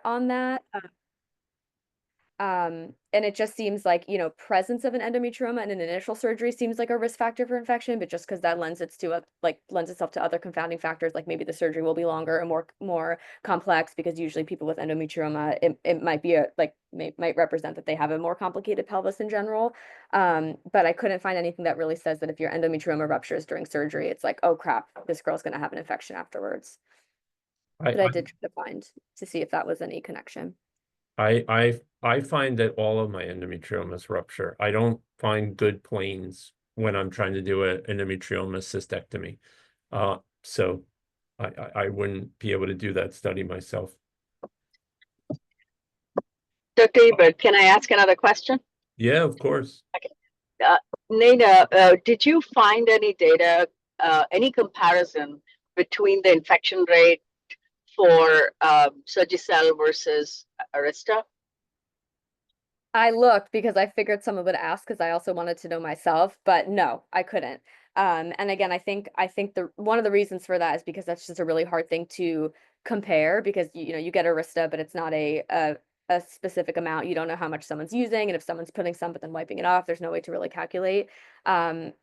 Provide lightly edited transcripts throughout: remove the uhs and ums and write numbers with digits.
on that. And it just seems like, presence of an endometrioma in an initial surgery seems like a risk factor for infection, but just because that lends itself to other confounding factors, like maybe the surgery will be longer and more complex, because usually people with endometrioma, it might be might represent that they have a more complicated pelvis in general. But I couldn't find anything that really says that if your endometrioma ruptures during surgery, it's like, oh crap, this girl's gonna have an infection afterwards. I, But I did try to find to see if that was any connection. I find that all of my endometriomas rupture. I don't find good planes when I'm trying to do an endometrioma cystectomy. So I wouldn't be able to do that study myself. So David, can I ask another question? Yeah, of course. Okay. Nina, did you find any data, any comparison between the infection rate for Surgicel versus Arista? I looked because I figured someone would ask, because I also wanted to know myself, but no, I couldn't. And again, I think the one of the reasons for that is because that's just a really hard thing to compare, because you get Arista, but it's not a specific amount. You don't know how much someone's using, and if someone's putting some but then wiping it off, there's no way to really calculate. And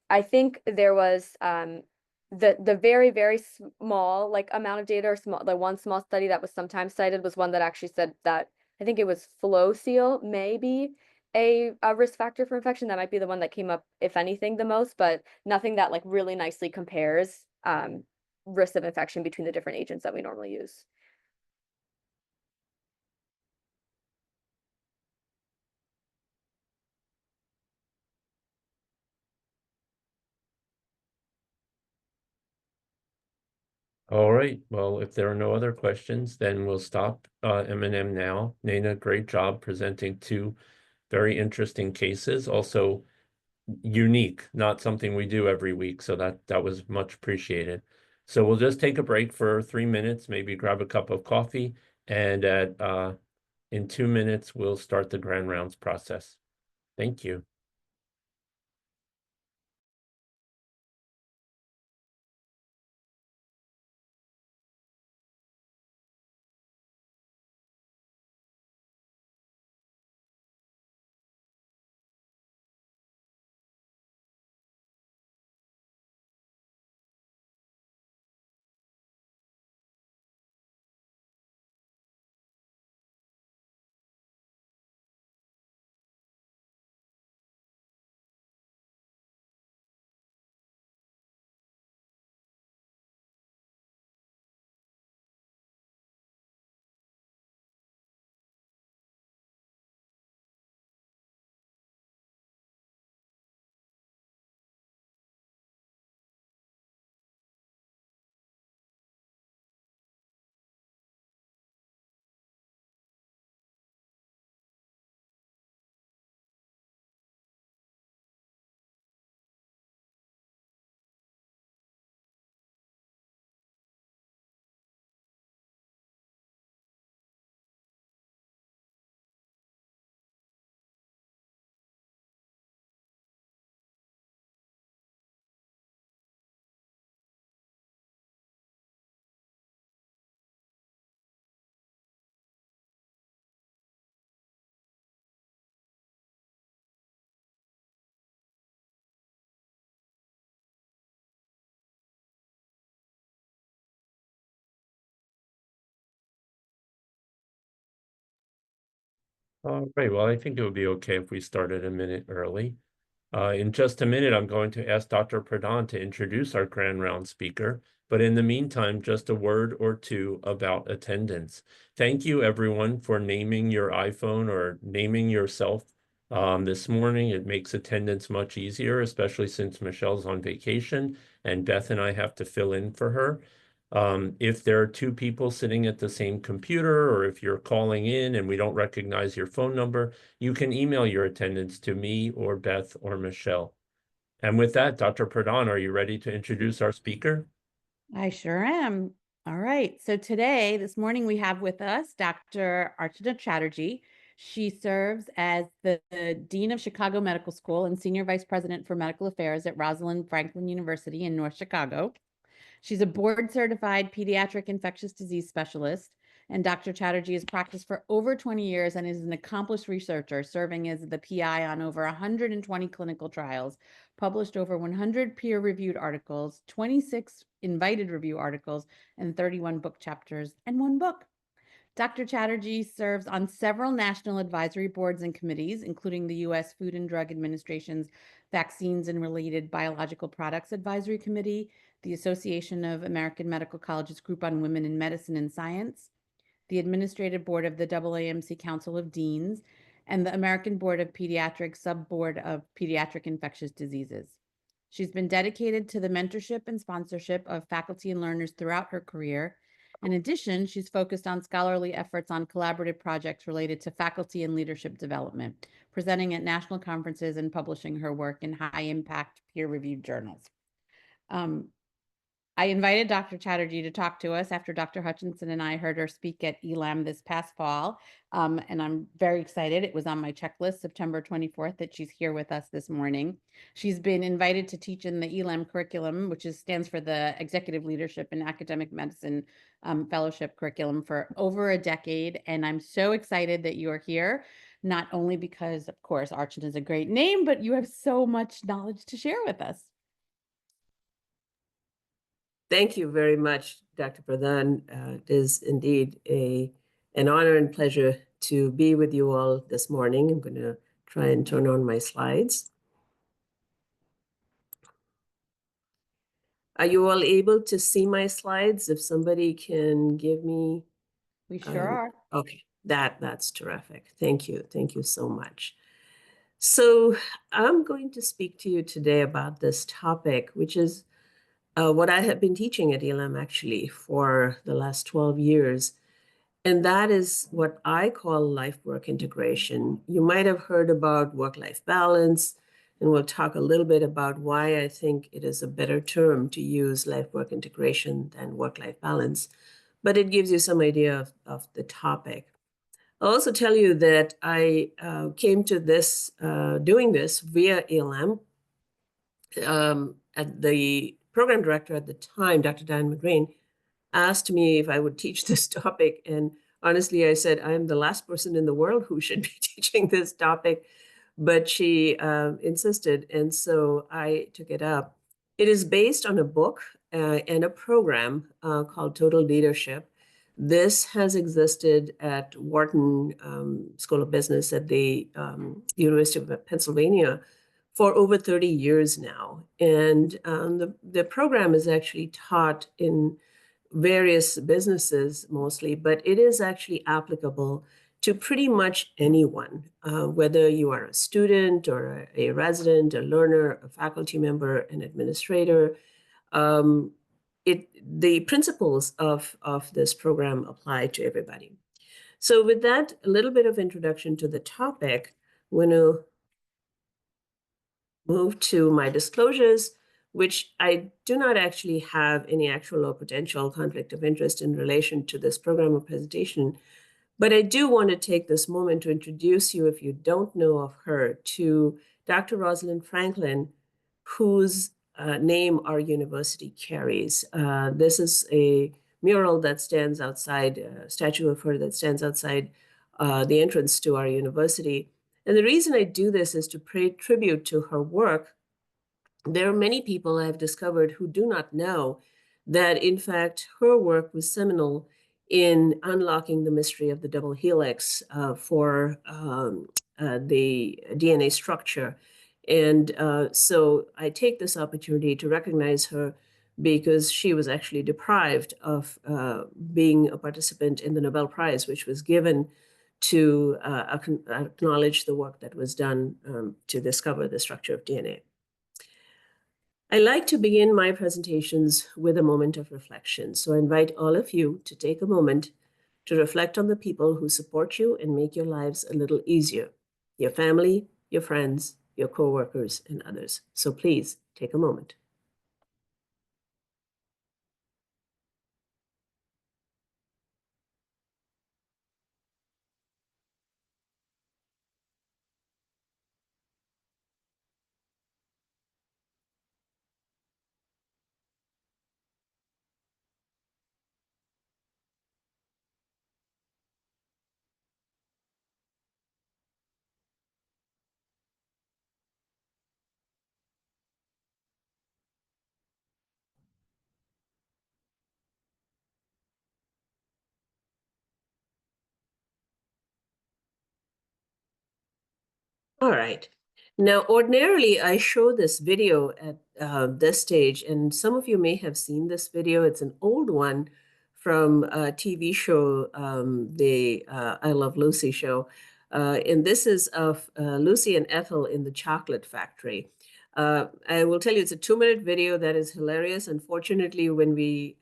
I think there was the very, very small amount of data, or the one small study that was sometimes cited, was one that actually said that I think it was flow seal may be a risk factor for infection. That might be the one that came up, if anything, the most, but nothing that really nicely compares risk of infection between the different agents that we normally use. All right. Well, if there are no other questions, then we'll stop M&M now. Nina, great job presenting two very interesting cases. Also unique, not something we do every week. So that was much appreciated. So we'll just take a break for 3 minutes, maybe grab a cup of coffee, and in 2 minutes, we'll start the grand rounds process. Thank you. All right. Well, I think it would be okay if we started a minute early. In just a minute, I'm going to ask Dr. Pradhan to introduce our Grand Round speaker. But in the meantime, just a word or two about attendance. Thank you, everyone, for naming your iPhone or naming yourself this morning. It makes attendance much easier, especially since Michelle's on vacation and Beth and I have to fill in for her. If there are two people sitting at the same computer, or if you're calling in and we don't recognize your phone number, you can email your attendance to me or Beth or Michelle. And with that, Dr. Pradhan, are you ready to introduce our speaker? I sure am. All right. So this morning, we have with us Dr. Archana Chatterjee. She serves as the Dean of Chicago Medical School and Senior Vice President for Medical Affairs at Rosalind Franklin University in North Chicago. She's a board-certified pediatric infectious disease specialist, and Dr. Chatterjee has practiced for over 20 years and is an accomplished researcher, serving as the PI on over 120 clinical trials, published over 100 peer-reviewed articles, 26 invited review articles, and 31 book chapters, and one book. Dr. Chatterjee serves on several national advisory boards and committees, including the U.S. Food and Drug Administration's Vaccines and Related Biological Products Advisory Committee, the Association of American Medical Colleges Group on Women in Medicine and Science, the Administrative Board of the AAMC Council of Deans, and the American Board of Pediatrics Sub-Board of Pediatric Infectious Diseases. She's been dedicated to the mentorship and sponsorship of faculty and learners throughout her career. In addition, she's focused on scholarly efforts on collaborative projects related to faculty and leadership development, presenting at national conferences and publishing her work in high-impact peer-reviewed journals. I invited Dr. Chatterjee to talk to us after Dr. Hutchinson and I heard her speak at ELAM this past fall, and I'm very excited. It was on my checklist, September 24th, that she's here with us this morning. She's been invited to teach in the ELAM curriculum, which stands for the Executive Leadership in Academic Medicine Fellowship curriculum, for over a decade, and I'm so excited that you are here, not only because, of course, Archana is a great name, but you have so much knowledge to share with us. Thank you very much, Dr. Pradhan. It is indeed an honor and pleasure to be with you all this morning. I'm going to try and turn on my slides. Are you all able to see my slides? If somebody can give me... We sure are. Okay, that's terrific. Thank you. Thank you so much. So I'm going to speak to you today about this topic, which is what I have been teaching at ELAM actually for the last 12 years. And that is what I call life-work integration. You might have heard about work-life balance, and we'll talk a little bit about why I think it is a better term to use life-work integration than work-life balance, but it gives you some idea of the topic. I'll also tell you that I came to this, doing this via ELAM. At the program director at the time, Dr. Diane McGrain, asked me if I would teach this topic. And honestly, I said, I'm the last person in the world who should be teaching this topic. But she insisted, and so I took it up. It is based on a book and a program called Total Leadership. This has existed at Wharton School of Business at the University of Pennsylvania for over 30 years now. And the program is actually taught in various businesses mostly, but it is actually applicable to pretty much anyone, whether you are a student or a resident, a learner, a faculty member, an administrator. The principles of this program apply to everybody. So with that, a little bit of introduction to the topic, I'm going to move to my disclosures, which I do not actually have any actual or potential conflict of interest in relation to this program or presentation. But I do want to take this moment to introduce you, if you don't know of her, to Dr. Rosalind Franklin, whose name our university carries. This is a mural that stands outside, a statue of her that stands outside the entrance to our university. And the reason I do this is to pay tribute to her work. There are many people I've discovered who do not know that, in fact, her work was seminal in unlocking the mystery of the double helix for the DNA structure. And so I take this opportunity to recognize her because she was actually deprived of being a participant in the Nobel Prize, which was given to acknowledge the work that was done to discover the structure of DNA. I like to begin my presentations with a moment of reflection. So I invite all of you to take a moment to reflect on the people who support you and make your lives a little easier: your family, your friends, your coworkers, and others. So please take a moment. All right. Now, ordinarily, I show this video at this stage, and some of you may have seen this video. It's an old one from a TV show, the I Love Lucy show. And this is of Lucy and Ethel in the chocolate factory. I will tell you, it's a 2-minute video that is hilarious. Unfortunately, when we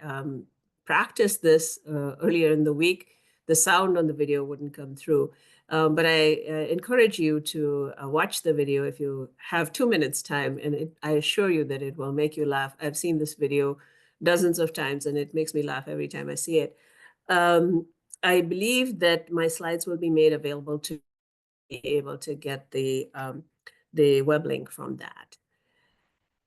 practiced this earlier in the week, the sound on the video wouldn't come through. But I encourage you to watch the video if you have 2 minutes time, and I assure you that it will make you laugh. I've seen this video dozens of times, and it makes me laugh every time I see it. I believe that my slides will be made available to be able to get the web link from that.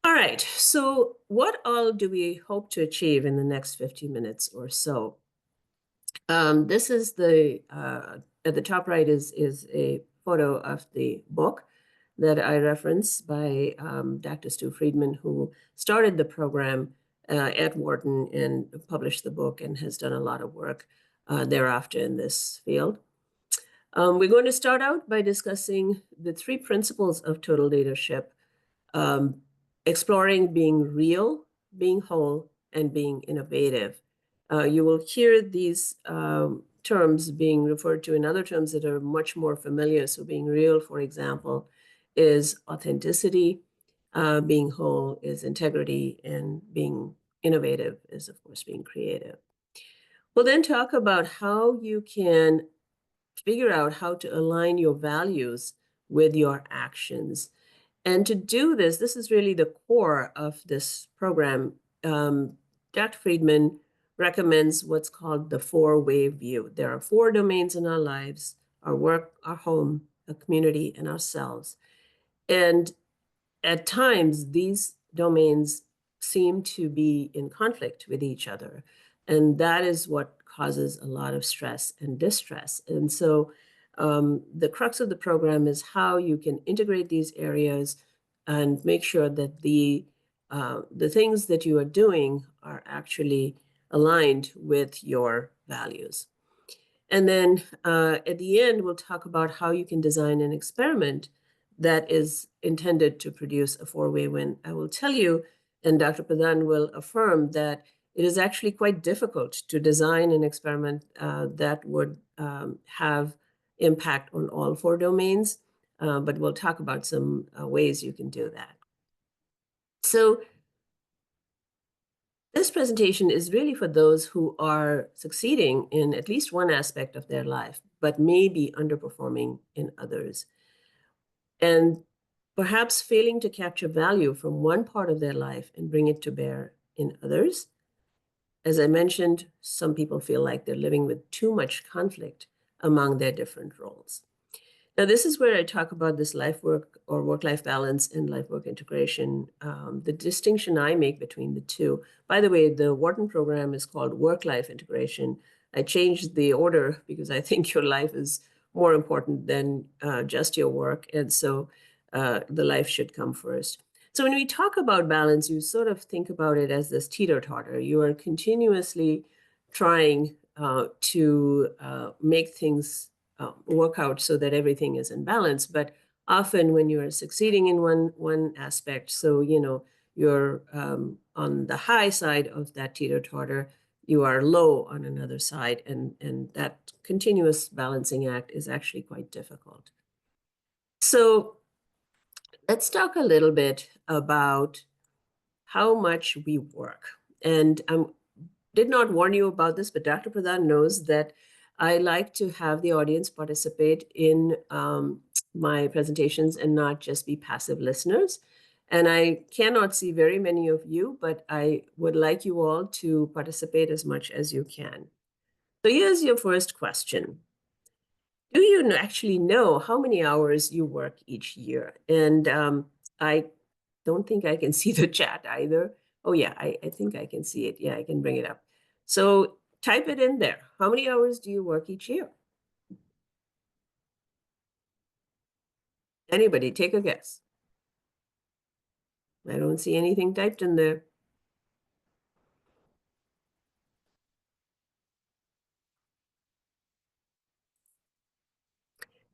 All right, so what all do we hope to achieve in the next 50 minutes or so? This is at the top right is a photo of the book that I reference by Dr. Stu Friedman, who started the program at Wharton and published the book and has done a lot of work thereafter in this field. We're going to start out by discussing the 3 principles of total leadership, exploring being real, being whole, and being innovative. You will hear these terms being referred to in other terms that are much more familiar. So being real, for example, is authenticity. Being whole is integrity, and being innovative is, of course, being creative. We'll then talk about how you can figure out how to align your values with your actions. And to do this, this is really the core of this program. Dr. Friedman recommends what's called the 4-way view. There are 4 domains in our lives: our work, our home, a community, and ourselves. And at times, these domains seem to be in conflict with each other. And that is what causes a lot of stress and distress. And so the crux of the program is how you can integrate these areas and make sure that the things that you are doing are actually aligned with your values. And then at the end, we'll talk about how you can design an experiment that is intended to produce a 4-way win. I will tell you, and Dr. Pradhan will affirm, that it is actually quite difficult to design an experiment that would have impact on all 4 domains, but we'll talk about some ways you can do that. So this presentation is really for those who are succeeding in at least one aspect of their life, but may be underperforming in others, and perhaps failing to capture value from one part of their life and bring it to bear in others. As I mentioned, some people feel like they're living with too much conflict among their different roles. Now, this is where I talk about this life-work or work-life balance and life-work integration, the distinction I make between the two. By the way, the Wharton program is called work-life integration. I changed the order because I think your life is more important than just your work. And so the life should come first. So when we talk about balance, you sort of think about it as this teeter-totter. You are continuously trying to make things work out so that everything is in balance. But often when you're succeeding in one aspect, so you're on the high side of that teeter-totter, you are low on another side, and that continuous balancing act is actually quite difficult. So let's talk a little bit about how much we work. And I did not warn you about this, but Dr. Pradhan knows that I like to have the audience participate in my presentations and not just be passive listeners. And I cannot see very many of you, but I would like you all to participate as much as you can. So here's your first question. Do you actually know how many hours you work each year? And I don't think I can see the chat either. Oh yeah, I think I can see it. Yeah, I can bring it up. So type it in there. How many hours do you work each year? Anybody, take a guess. I don't see anything typed in there.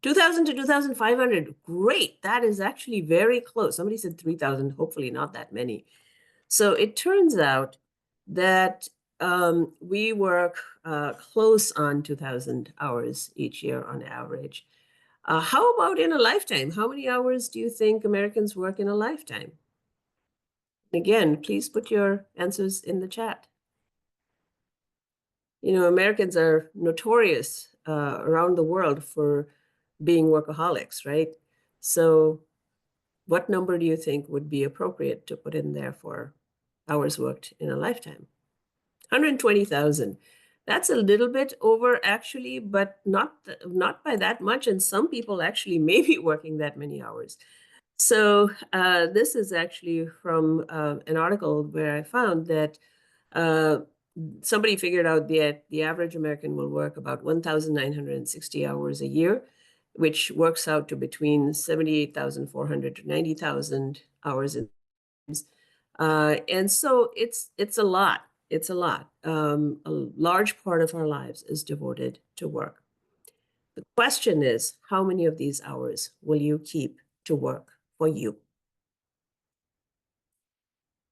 2,000 to 2,500. Great. That is actually very close. Somebody said 3,000, hopefully not that many. So it turns out that we work close on 2,000 hours each year on average. How about in a lifetime? How many hours do you think Americans work in a lifetime? Again, please put your answers in the chat. You know, Americans are notorious around the world for being workaholics, right? So what number do you think would be appropriate to put in there for hours worked in a lifetime? 120,000. That's a little bit over actually, but not by that much. And some people actually may be working that many hours. So this is actually from an article where I found that somebody figured out that the average American will work about 1,960 hours a year, which works out to between 78,400 to 90,000 hours. And so it's a lot. It's a lot. A large part of our lives is devoted to work. The question is, how many of these hours will you keep to work for you?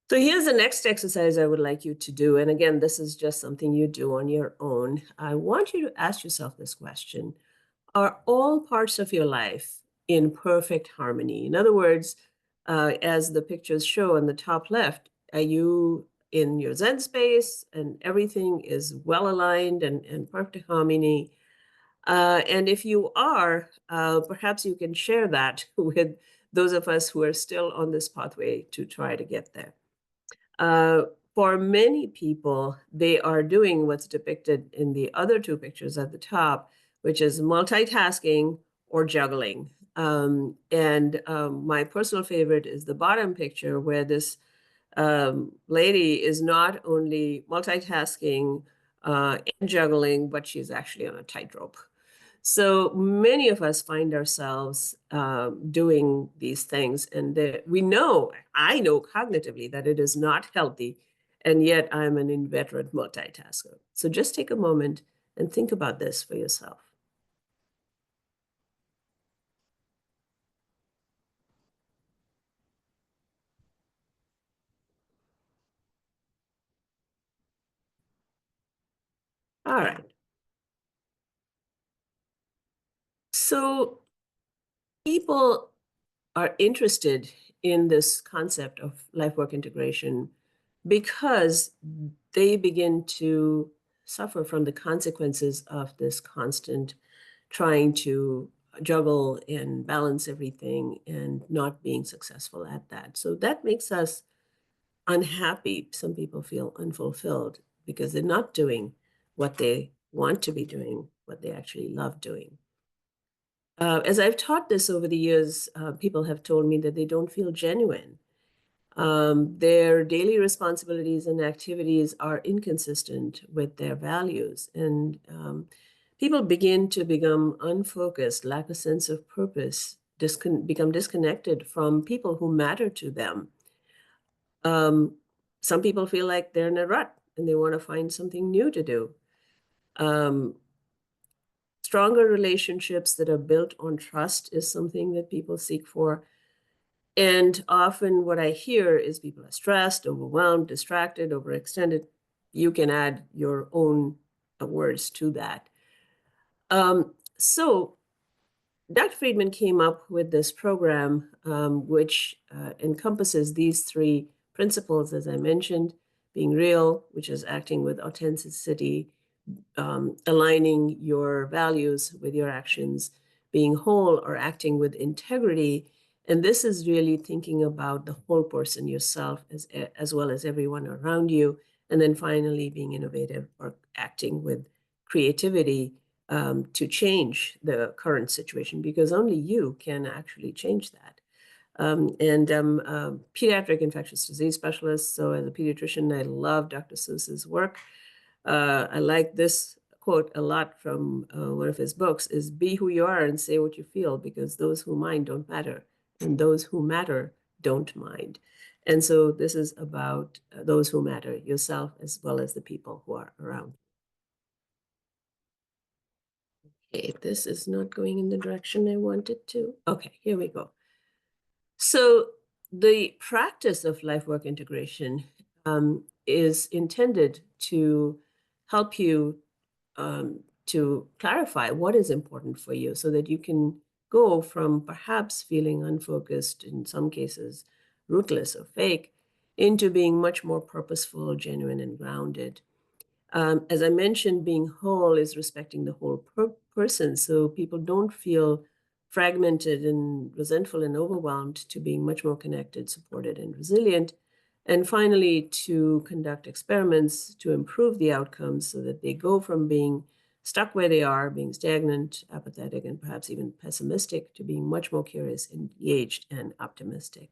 So here's the next exercise I would like you to do. And again, this is just something you do on your own. I want you to ask yourself this question. Are all parts of your life in perfect harmony? In other words, as the pictures show on the top left, are you in your Zen space and everything is well aligned and perfect harmony? And if you are, perhaps you can share that with those of us who are still on this pathway to try to get there. For many people, they are doing what's depicted in the other two pictures at the top, which is multitasking or juggling. My personal favorite is the bottom picture where this lady is not only multitasking and juggling, but she's actually on a tightrope. So many of us find ourselves doing these things, and I know cognitively that it is not healthy, and yet I'm an inveterate multitasker. So just take a moment and think about this for yourself. All right. So people are interested in this concept of life-work integration because they begin to suffer from the consequences of this constant trying to juggle and balance everything and not being successful at that. So that makes us unhappy. Some people feel unfulfilled because they're not doing what they want to be doing, what they actually love doing. As I've taught this over the years, people have told me that they don't feel genuine. Their daily responsibilities and activities are inconsistent with their values. And people begin to become unfocused, lack a sense of purpose, become disconnected from people who matter to them. Some people feel like they're in a rut and they want to find something new to do. Stronger relationships that are built on trust is something that people seek for. And often what I hear is people are stressed, overwhelmed, distracted, overextended. You can add your own words to that. So Dr. Friedman came up with this program, which encompasses these three principles, as I mentioned: being real, which is acting with authenticity, aligning your values with your actions, being whole or acting with integrity. And this is really thinking about the whole person, yourself, as well as everyone around you. And then finally, being innovative or acting with creativity to change the current situation, because only you can actually change that. Pediatric infectious disease specialist. So as a pediatrician, I love Dr. Seuss's work. I like this quote a lot from one of his books, is be who you are and say what you feel, because those who mind don't matter, and those who matter don't mind. And so this is about those who matter, yourself as well as the people who are around. Okay, this is not going in the direction I wanted to. Okay, here we go. So the practice of life-work integration is intended to help you to clarify what is important for you so that you can go from perhaps feeling unfocused, in some cases rootless or fake, into being much more purposeful, genuine, and grounded. As I mentioned, being whole is respecting the whole person. So people don't feel fragmented and resentful and overwhelmed, to being much more connected, supported, and resilient. And finally, to conduct experiments to improve the outcomes so that they go from being stuck where they are, being stagnant, apathetic, and perhaps even pessimistic, to being much more curious, engaged, and optimistic.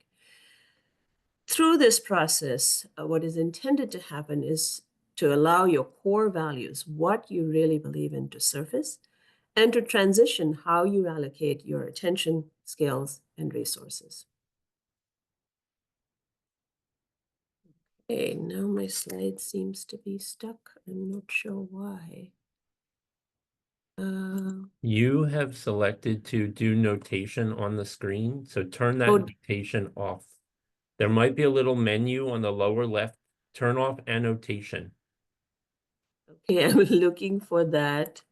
Through this process, what is intended to happen is to allow your core values, what you really believe in, to surface, and to transition how you allocate your attention, skills, and resources. Okay, now my slide seems to be stuck. I'm not sure why. You have selected to do notation on the screen, so turn that Oh. notation off. There might be a little menu on the lower left. Turn off annotation. Okay, I'm looking for that.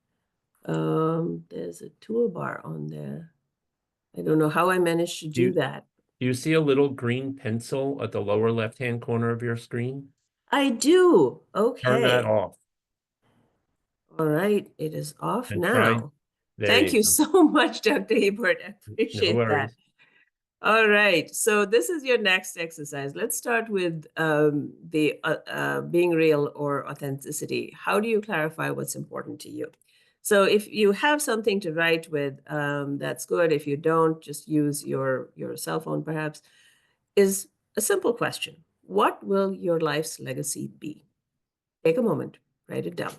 There's a toolbar on there. I don't know how I managed to do that. Do you see a little green pencil at the lower left-hand corner of your screen? I do. Okay. Turn that off. All right, it is off And now. there Thank you you go. so much, Dr. Ebert. I No appreciate worries. that. All right, so this is your next exercise. Let's start with the being real or authenticity. How do you clarify what's important to you? So if you have something to write with, that's good. If you don't, just use your cell phone perhaps. Is a simple question. What will your life's legacy be? Take a moment, write it down.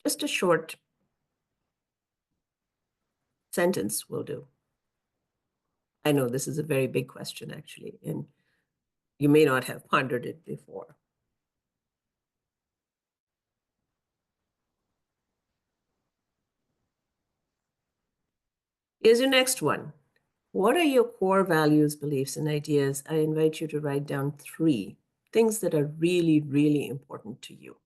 Just a short sentence will do. I know this is a very big question, actually, and you may not have pondered it before. Here's your next one. What are your core values, beliefs, and ideas? I invite you to write down 3 things that are really, really important to you.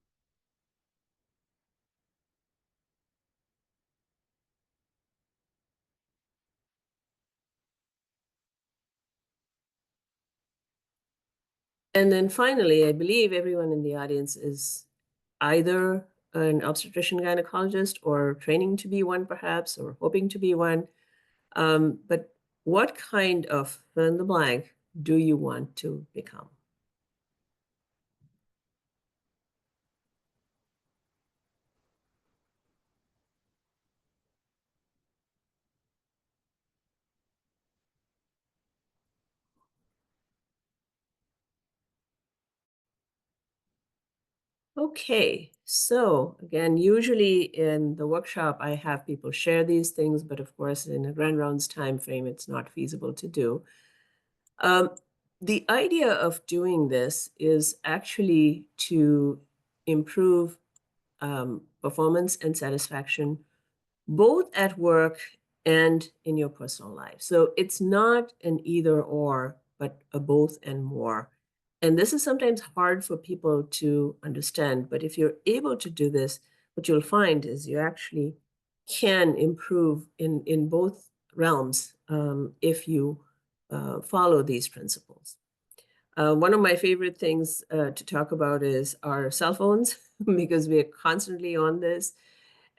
And then finally, I believe everyone in the audience is either an obstetrician gynecologist or training to be one, perhaps, or hoping to be one. But what kind of fill in the blank do you want to become? Okay, so again, usually in the workshop, I have people share these things, but of course, in a grand rounds time frame, it's not feasible to do. The idea of doing this is actually to improve performance and satisfaction, both at work and in your personal life. So it's not an either or, but a both and more. And this is sometimes hard for people to understand, but if you're able to do this, what you'll find is you actually can improve in both realms if you follow these principles. One of my favorite things to talk about is our cell phones, because we are constantly on this.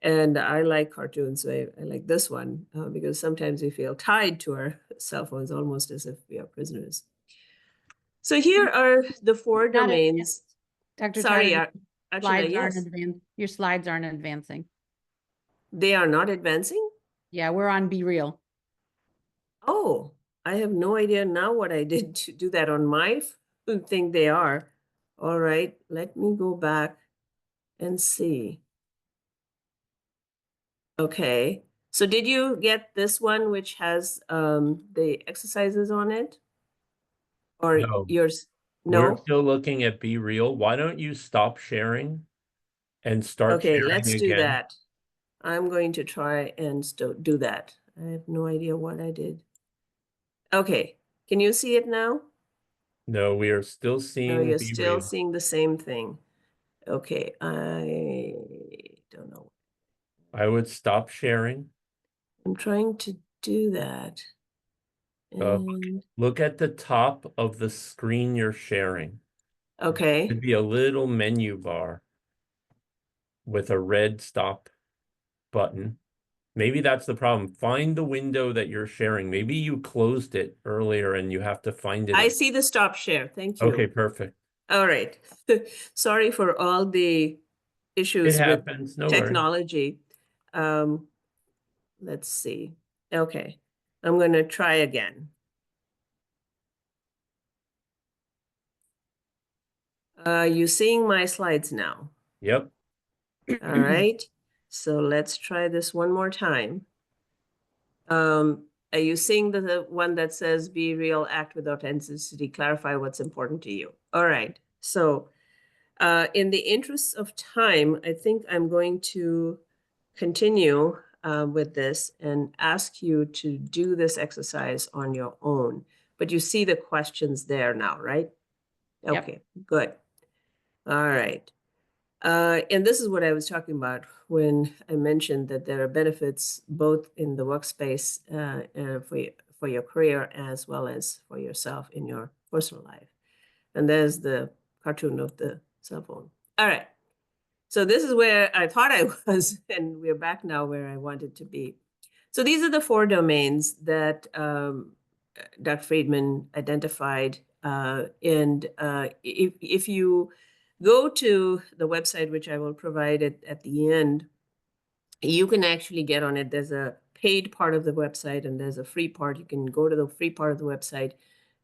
And I like cartoons, so I like this one because sometimes we feel tied to our cell phones, almost as if we are prisoners. So here are the 4 Not domains. Dr. Sorry, Chatterjee, Archana, slides aren't yes. your slides aren't advancing. They are not advancing? Yeah, we're on Be Real. Oh, I have no idea now what I did to do that on my thing. They are. All right, let me go back and see. Okay, so did you get this one, which has the exercises on it? Or No. yours? We're No? still looking at Be Real. Why don't you stop sharing and start Okay, sharing let's do again? that. I'm going to try and do that. I have no idea what I did. Okay, can you see it now? No, we are still No, seeing you're Be still Real. seeing the same thing. Okay, I don't know. I would stop sharing. I'm trying to do that. Uh, And look at the top of the screen you're sharing. okay, It'd be a little menu bar with a red stop button. Maybe that's the problem. Find the window that you're sharing. Maybe you closed it earlier and you have to find it I again. see the stop share. Thank you. Okay, perfect. All right. Sorry for all the It issues with happens. No worries. technology. Let's see. Okay, I'm going to try again. You seeing my slides now? Yep. All right. So let's try this one more time. Are you seeing the one that says be real, act with authenticity, clarify what's important to you? All right. So in the interest of time, I think I'm going to continue with this and ask you to do this exercise on your own. But you see the questions there now, right? Yep. Okay, good. All right. And this is what I was talking about when I mentioned that there are benefits both in the workspace for your career as well as for yourself in your personal life. And there's the cartoon of the cell phone. All right. So this is where I thought I was, and we're back now where I wanted to be. So these are the 4 domains that Dr. Friedman identified. If you go to the website, which I will provide at the end, you can actually get on it. There's a paid part of the website and there's a free part. You can go to the free part of the website,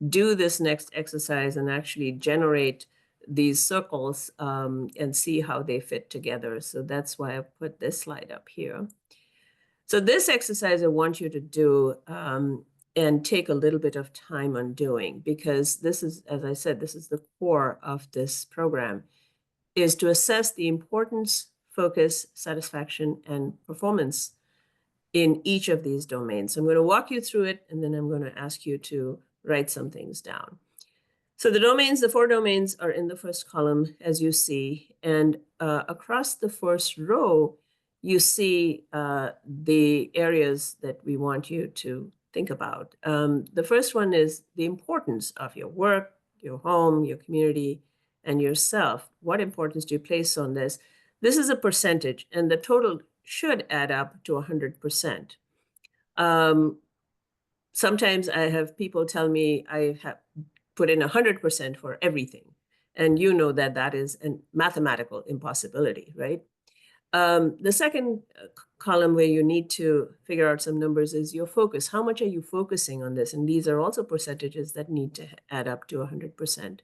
do this next exercise, and actually generate these circles and see how they fit together. So that's why I put this slide up here. So this exercise I want you to do and take a little bit of time on doing, because this is, as I said, this is the core of this program, is to assess the importance, focus, satisfaction, and performance in each of these domains. So I'm going to walk you through it, and then I'm going to ask you to write some things down. So the domains, the 4 domains are in the first column, as you see, and across the first row, you see the areas that we want you to think about. The first one is the importance of your work, your home, your community, and yourself. What importance do you place on this? This is a percentage, and the total should add up to 100%. Sometimes I have people tell me I have put in 100% for everything. And you know that that is a mathematical impossibility, right? The second column where you need to figure out some numbers is your focus. How much are you focusing on this? And these are also percentages that need to add up to 100%.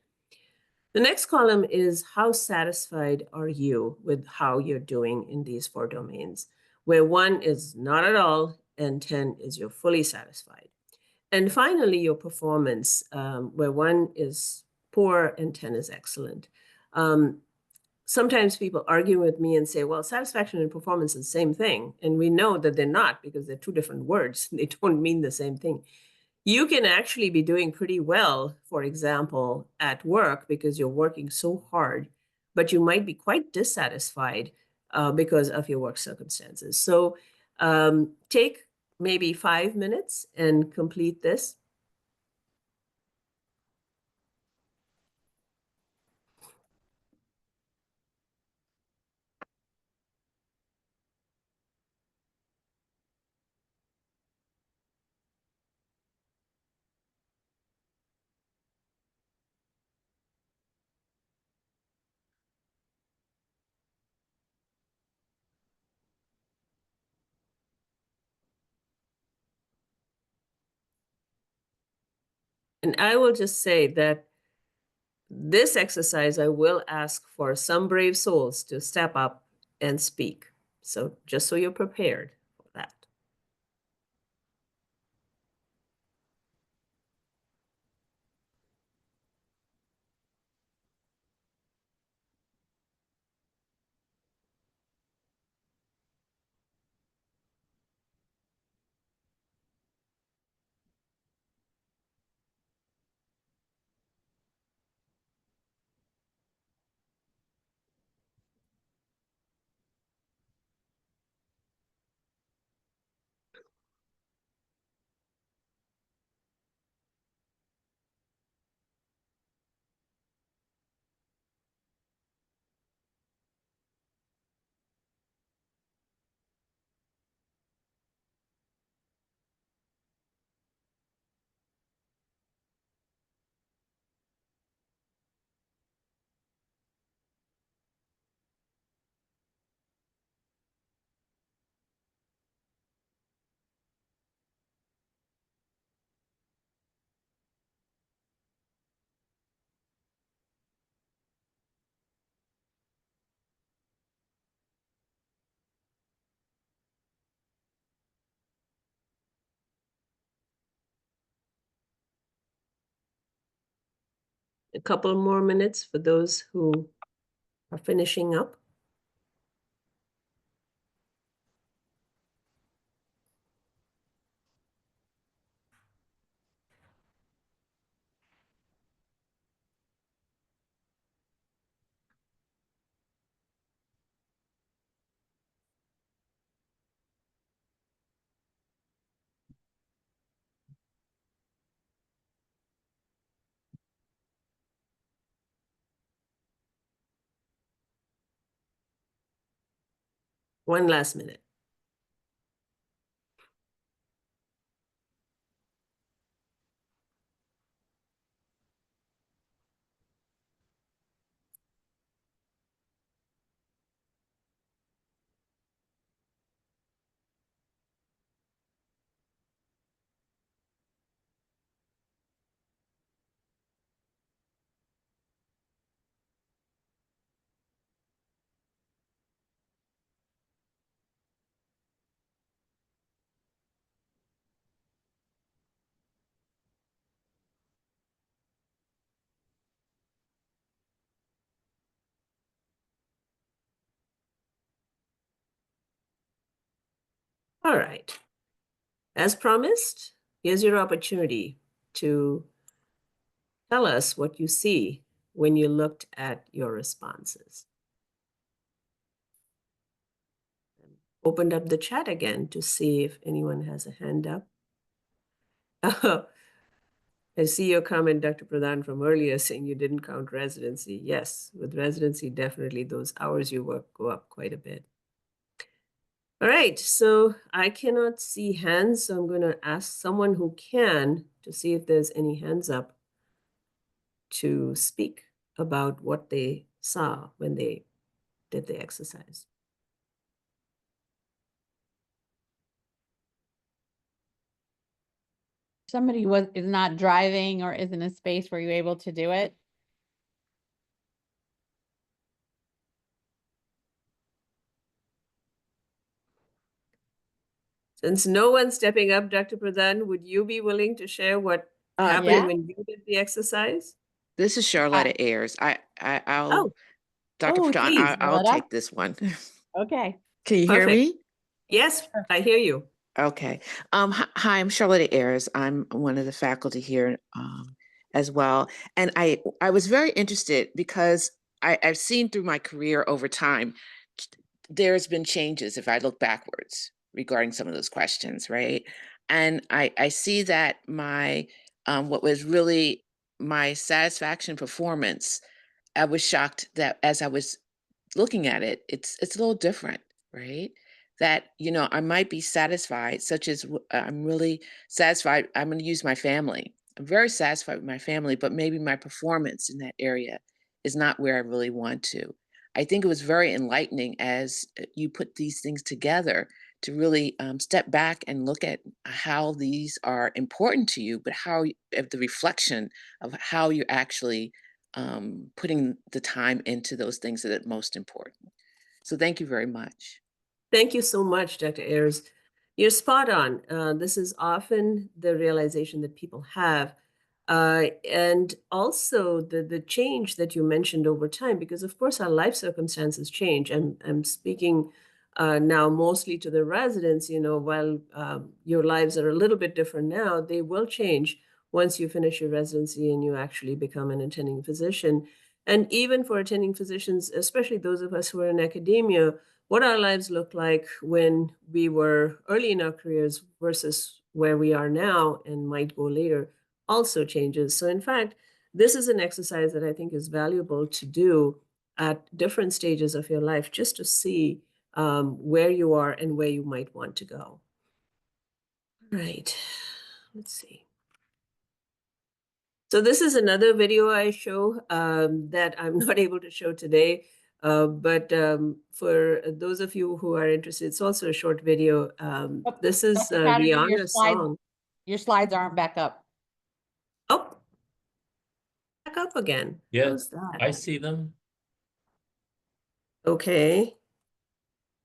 The next column is how satisfied are you with how you're doing in these 4 domains, where 1 is not at all and 10 is you're fully satisfied. And finally, your performance, where 1 is poor and 10 is excellent. Sometimes people argue with me and say, well, satisfaction and performance is the same thing. And we know that they're not, because they're 2 different words. They don't mean the same thing. You can actually be doing pretty well, for example, at work because you're working so hard, but you might be quite dissatisfied because of your work circumstances. So take maybe 5 minutes and complete this. And I will just say that this exercise, I will ask for some brave souls to step up and speak. So just so you're prepared for that. a couple more minutes for those who are finishing up. One last minute. All right. As promised, here's your opportunity to tell us what you see when you looked at your responses. Opened up the chat again to see if anyone has a hand up. I see your comment, Dr. Pradhan, from earlier saying you didn't count residency. Yes, with residency, definitely those hours you work go up quite a bit. All right, so I cannot see hands, so I'm going to ask someone who can to see if there's any hands up to speak about what they saw when they did the exercise. Somebody is not driving or is in a space where you're able to do it. Since no one's stepping up, Dr. Pradhan, would you be willing to share what happened yeah. when you did the exercise? This is Charlotta Ayers. I'll, Dr. Oh, Pradhan, please. I'll Charlotta? take this one. Okay. Can you hear Perfect. me? Yes, I hear you. Okay. Hi, I'm Charlotta Ayers. I'm one of the faculty here as well. And I was very interested because I've seen through my career over time, there's been changes if I look backwards regarding some of those questions, right? And I see that my, what was really my satisfaction performance, I was shocked that as I was looking at it, it's a little different, right? That, you know, I might be satisfied, such as I'm really satisfied. I'm going to use my family. I'm very satisfied with my family, but maybe my performance in that area is not where I really want to. I think it was very enlightening as you put these things together to really step back and look at how these are important to you, but how the reflection of how you're actually putting the time into those things that are most important. So thank you very much. Thank you so much, Dr. Ayers. You're spot on. This is often the realization that people have. And also the change that you mentioned over time, because of course our life circumstances change. I'm speaking now mostly to the residents, you know, while your lives are a little bit different now, they will change once you finish your residency and you actually become an attending physician. And even for attending physicians, especially those of us who are in academia, what our lives looked like when we were early in our careers versus where we are now and might go later also changes. So in fact, this is an exercise that I think is valuable to do at different stages of your life, just to see where you are and where you might want to go. All right, let's see. So this is another video I show that I'm not able to show today. But for those of you who are interested, it's also a short video. This is Rihanna's song. Your slides aren't back up. Oh, back up again. Yeah, How's that? I see them. Okay.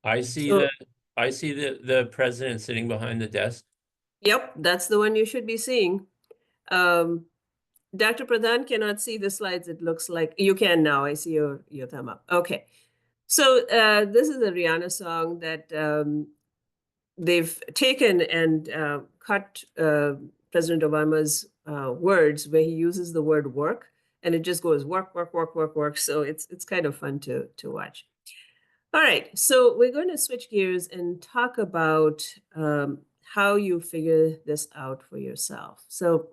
I see So- the president sitting behind the desk. Yep, that's the one you should be seeing. Dr. Pradhan cannot see the slides. It looks like you can now. I see your thumb up. Okay. So this is a Rihanna song that they've taken and cut President Obama's words where he uses the word work, and it just goes work, work, work, work, work. So it's kind of fun to watch. All right, so we're going to switch gears and talk about how you figure this out for yourself. So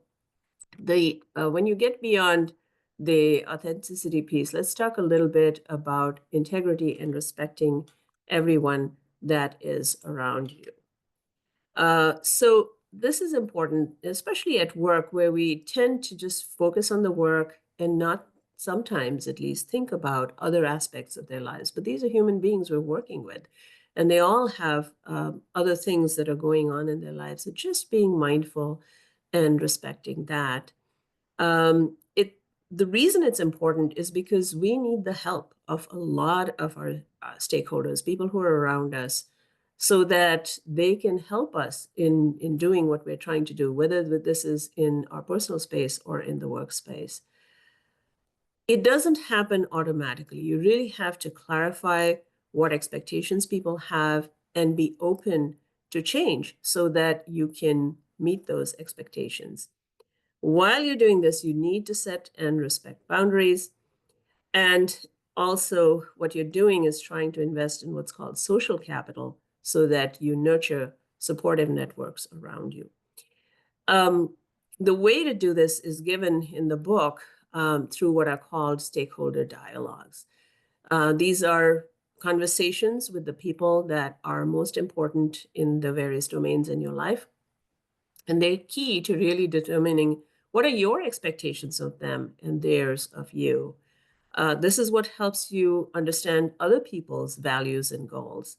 when you get beyond the authenticity piece, let's talk a little bit about integrity and respecting everyone that is around you. So this is important, especially at work, where we tend to just focus on the work and not sometimes at least think about other aspects of their lives. But these are human beings we're working with, and they all have other things that are going on in their lives. So just being mindful and respecting that. The reason it's important is because we need the help of a lot of our stakeholders, people who are around us, so that they can help us in doing what we're trying to do, whether this is in our personal space or in the workspace. It doesn't happen automatically. You really have to clarify what expectations people have and be open to change so that you can meet those expectations. While you're doing this, you need to set and respect boundaries. And also, what you're doing is trying to invest in what's called social capital so that you nurture supportive networks around you. The way to do this is given in the book through what are called stakeholder dialogues. These are conversations with the people that are most important in the various domains in your life. And they're key to really determining what are your expectations of them and theirs of you. This is what helps you understand other people's values and goals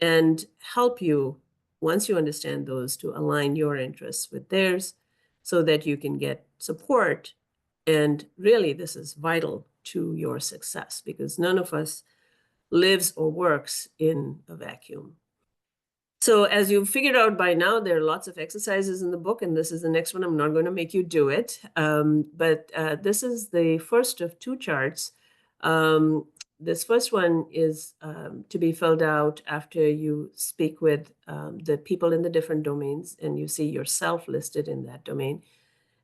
and help you, once you understand those, to align your interests with theirs so that you can get support. And really, this is vital to your success because none of us lives or works in a vacuum. So as you've figured out by now, there are lots of exercises in the book, and this is the next one. I'm not going to make you do it, but this is the first of two charts. This first one is to be filled out after you speak with the people in the different domains, and you see yourself listed in that domain.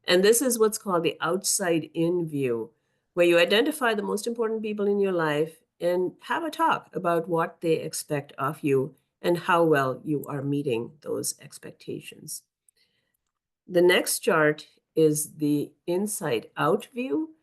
And this is what's called the outside-in view, where you identify the most important people in your life and have a talk about what they expect of you and how well you are meeting those expectations. The next chart is the inside out view,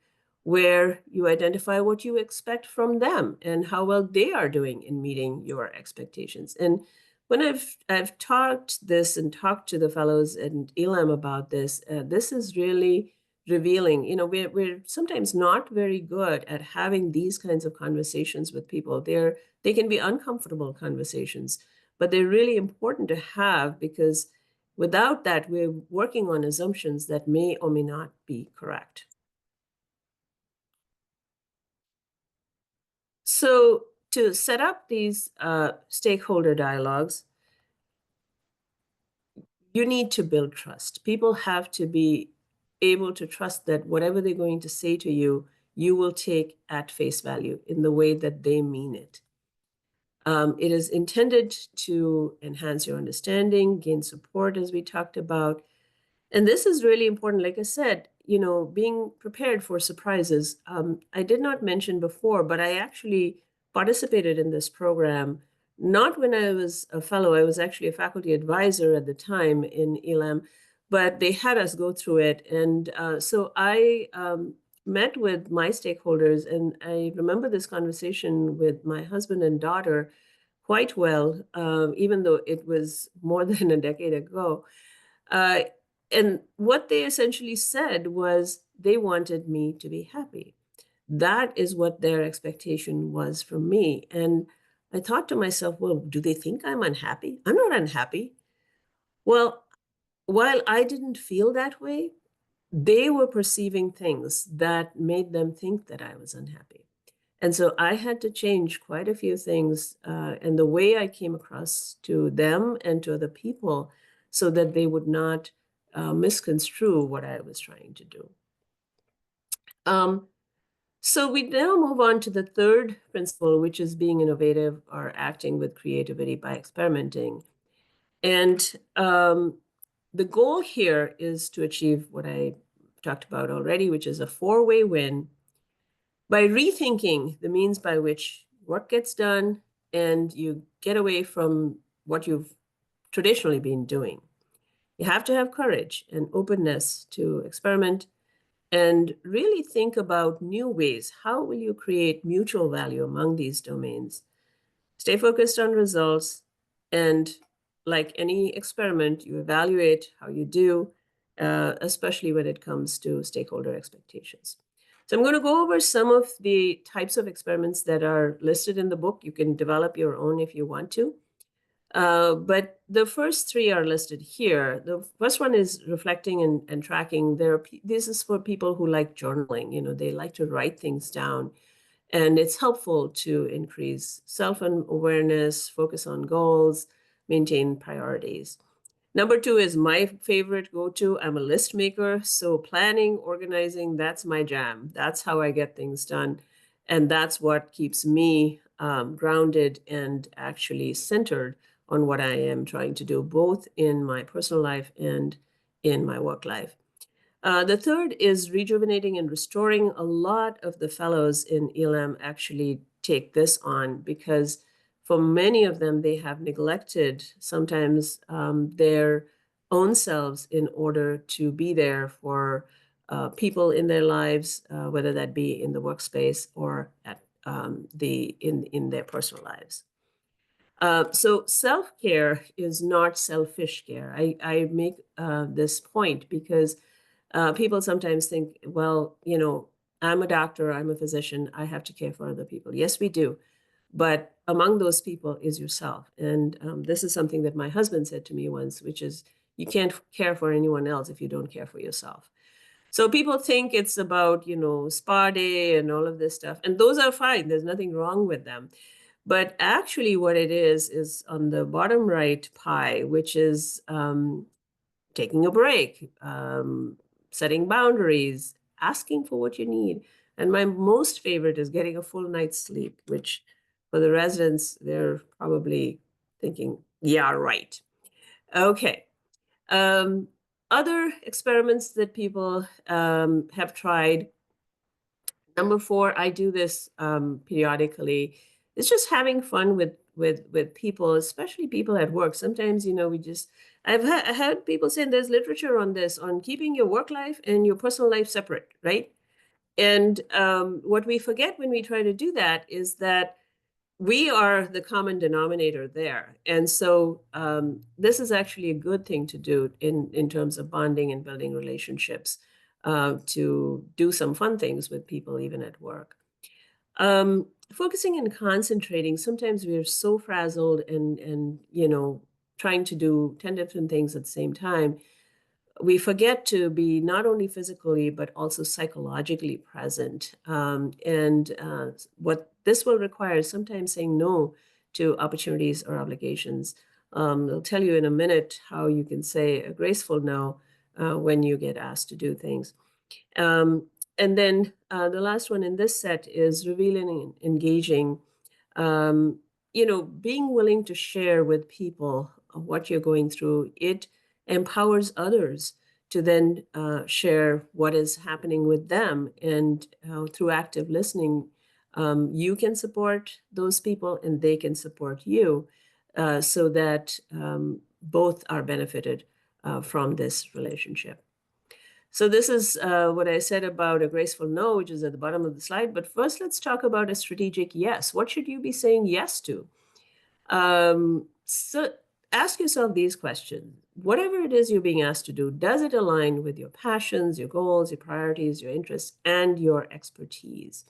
where you identify what you expect from them and how well they are doing in meeting your expectations. And when I've taught this and talked to the fellows and Elam about this, this is really revealing. You know, we're sometimes not very good at having these kinds of conversations with people. They can be uncomfortable conversations, but they're really important to have because without that, we're working on assumptions that may or may not be correct. So to set up these stakeholder dialogues, you need to build trust. People have to be able to trust that whatever they're going to say to you, you will take at face value in the way that they mean it. It is intended to enhance your understanding, gain support, as we talked about. And this is really important. Like I said, you know, being prepared for surprises. I did not mention before, but I actually participated in this program, not when I was a fellow. I was actually a faculty advisor at the time in ELAM, but they had us go through it. And so I met with my stakeholders, and I remember this conversation with my husband and daughter quite well, even though it was more than a decade ago. And what they essentially said was they wanted me to be happy. That is what their expectation was from me. And I thought to myself, well, do they think I'm unhappy? I'm not unhappy. Well, while I didn't feel that way, they were perceiving things that made them think that I was unhappy. And so I had to change quite a few things and the way I came across to them and to other people so that they would not misconstrue what I was trying to do. So we now move on to the third principle, which is being innovative or acting with creativity by experimenting. And the goal here is to achieve what I talked about already, which is a four-way win by rethinking the means by which work gets done and you get away from what you've traditionally been doing. You have to have courage and openness to experiment and really think about new ways. How will you create mutual value among these domains? Stay focused on results, and like any experiment, you evaluate how you do, especially when it comes to stakeholder expectations. So I'm going to go over some of the types of experiments that are listed in the book. You can develop your own if you want to. But the first three are listed here. The first one is reflecting and tracking. This is for people who like journaling. You know, they like to write things down. And it's helpful to increase self-awareness, focus on goals, maintain priorities. Number two is my favorite go-to. I'm a list maker. So planning, organizing, that's my jam. That's how I get things done. And that's what keeps me grounded and actually centered on what I am trying to do, both in my personal life and in my work life. The third is rejuvenating and restoring. A lot of the fellows in ELM actually take this on because for many of them, they have neglected sometimes their own selves in order to be there for people in their lives, whether that be in the workspace or at in their personal lives. So self-care is not selfish care. I make this point because people sometimes think, well, you know, I'm a doctor, I'm a physician, I have to care for other people. Yes, we do. But among those people is yourself. And this is something that my husband said to me once, which is you can't care for anyone else if you don't care for yourself. So people think it's about, you know, spa day and all of this stuff. And those are fine. There's nothing wrong with them. But actually what it is on the bottom right pie, which is taking a break, setting boundaries, asking for what you need. And my most favorite is getting a full night's sleep, which for the residents, they're probably thinking, yeah, right. Okay. Other experiments that people have tried. Number four, I do this periodically. It's just having fun with people, especially people at work. Sometimes, you know, I've had people saying there's literature on this, on keeping your work life and your personal life separate, right? And what we forget when we try to do that is that we are the common denominator there. And so this is actually a good thing to do in terms of bonding and building relationships, to do some fun things with people, even at work. Focusing and concentrating, sometimes we are so frazzled and you know, trying to do 10 different things at the same time. We forget to be not only physically, but also psychologically present. What this will require is sometimes saying no to opportunities or obligations. I'll tell you in a minute how you can say a graceful no when you get asked to do things. And then the last one in this set is revealing and engaging. You know, being willing to share with people what you're going through, it empowers others to then share what is happening with them. And through active listening, you can support those people and they can support you so that both are benefited from this relationship. So this is what I said about a graceful no, which is at the bottom of the slide. But first, let's talk about a strategic yes. What should you be saying yes to? So ask yourself these questions. Whatever it is you're being asked to do, does it align with your passions, your goals, your priorities, your interests, and your expertise?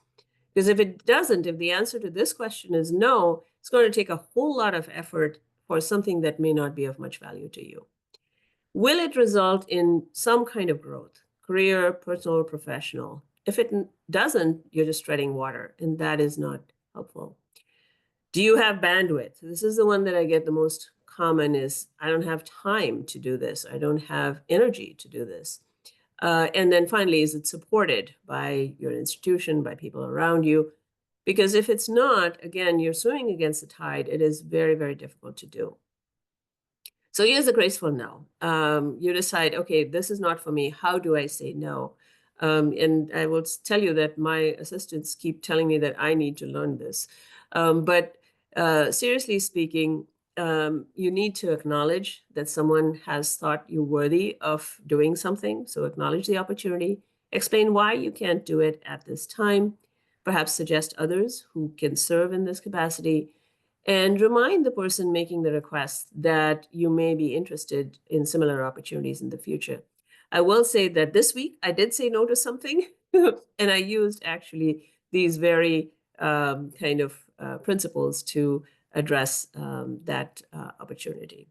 Because if it doesn't, if the answer to this question is no, it's going to take a whole lot of effort for something that may not be of much value to you. Will it result in some kind of growth, career, personal, or professional? If it doesn't, you're just treading water, and that is not helpful. Do you have bandwidth? This is the one that I get the most common is, I don't have time to do this. I don't have energy to do this. And then finally, is it supported by your institution, by people around you? Because if it's not, again, you're swimming against the tide. It is very, very difficult to do. So here's a graceful no. You decide, okay, this is not for me. How do I say no? And I will tell you that my assistants keep telling me that I need to learn this. But seriously speaking, you need to acknowledge that someone has thought you worthy of doing something. So acknowledge the opportunity, explain why you can't do it at this time, perhaps suggest others who can serve in this capacity, and remind the person making the request that you may be interested in similar opportunities in the future. I will say that this week I did say no to something, and I used actually these very kind of principles to address that opportunity.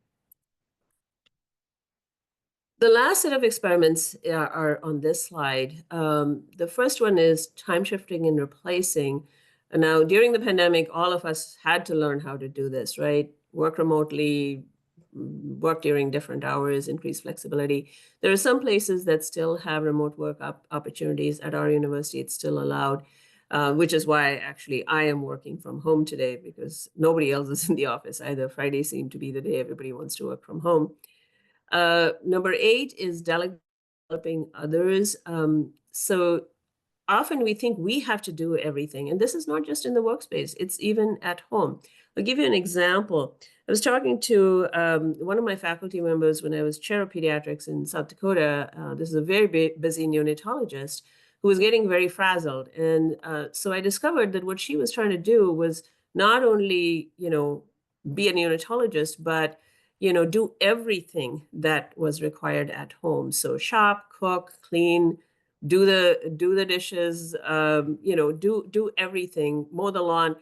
The last set of experiments are on this slide. The first one is time shifting and replacing. Now, during the pandemic, all of us had to learn how to do this, right? Work remotely, work during different hours, increase flexibility. There are some places that still have remote work opportunities. At our university, it's still allowed, which is why actually I am working from home today, because nobody else is in the office either. Friday seemed to be the day everybody wants to work from home. Number 8 is developing others. So often we think we have to do everything. And this is not just in the workspace, it's even at home. I'll give you an example. I was talking to one of my faculty members when I was chair of pediatrics in South Dakota. This is a very busy neonatologist who was getting very frazzled. And so I discovered that what she was trying to do was not only, be a neonatologist, but do everything that was required at home. So shop, cook, clean, do the dishes, do everything, mow the lawn.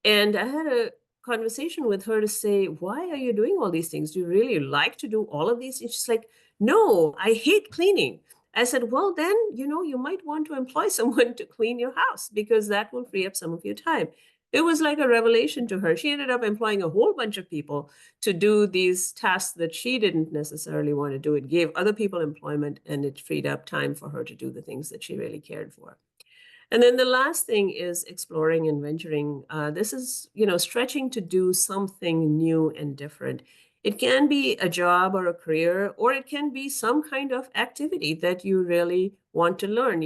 And I had a conversation with her to say, why are you doing all these things? Do you really like to do all of these things? She's like, no, I hate cleaning. I said, well, then, you might want to employ someone to clean your house, because that will free up some of your time. It was like a revelation to her. She ended up employing a whole bunch of people to do these tasks that she didn't necessarily want to do. It gave other people employment, and it freed up time for her to do the things that she really cared for. And then the last thing is exploring and venturing. This is, stretching to do something new and different. It can be a job or a career, or it can be some kind of activity that you really want to learn.